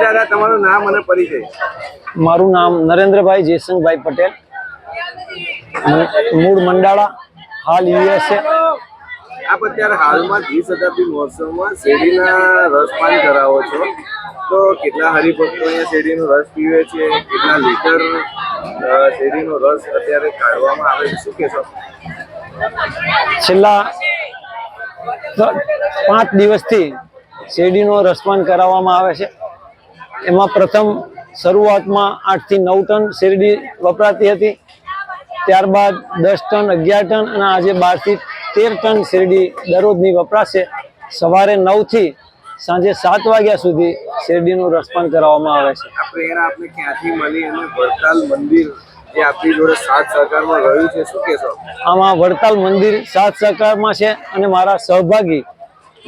દાદા તમારું નામ અને પરિચય? મારું નામ નરેન્દ્રભાઈ જયસંગભાઈ પટેલ, મૂળ મંડાળા, હાલ યુએસએ। આપ અત્યારે હાલમાં દ્વિશતાબ્દી મહોત્સવમાં શેરડીના રસપાન કરાવો છો, તો કેટલા હરિભક્તો અહીંયા શેરડીનો રસ પીવે છે, કેટલા લીટર શેરડીનો રસ અત્યારે કાઢવામાં આવે છે, શું કહેશો? છેલ્લા 5 દિવસથી શેરડીનો રસપાન કરાવવામાં આવે છે। એમાં પ્રથમ શરૂઆતમાં 8 થી 9 ટન શેરડી વપરાતી હતી, ત્યારબાદ 10 ટન, 11 ટન અને આજે 12 થી 13 ટન શેરડી દરરોજની વપરાશે। સવારે 9 થી સાંજે 7 વાગ્યા સુધી શેરડીનું રસપાન કરાવવામાં આવે છે। આ પ્રેરણા આપણે ક્યાંથી મળી અને વડતાલ મંદિર જે આપણી જોડે સાથ સહકારમાં રહ્યું છે, શું કહેશો? આમાં વડતાલ મંદિર સાથ સહકારમાં છે અને મારા સહભાગી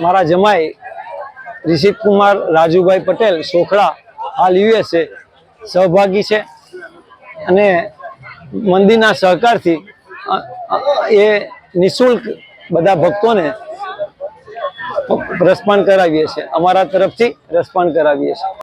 મારા જમાઈ ઋષિકુમાર રાજુભાઈ પટેલ સોખડા, હાલ યુએસએ સહભાગી છે અને મંદિરના સહકારથી એ નિઃશુલ્ક બધા ભક્તોને રસપાન કરાવીએ છીએ। અમારા તરફથી રસપાન કરાવીએ છીએ।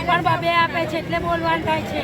પણ બબે આપે છે એટલે બોલવાનું થાય છે।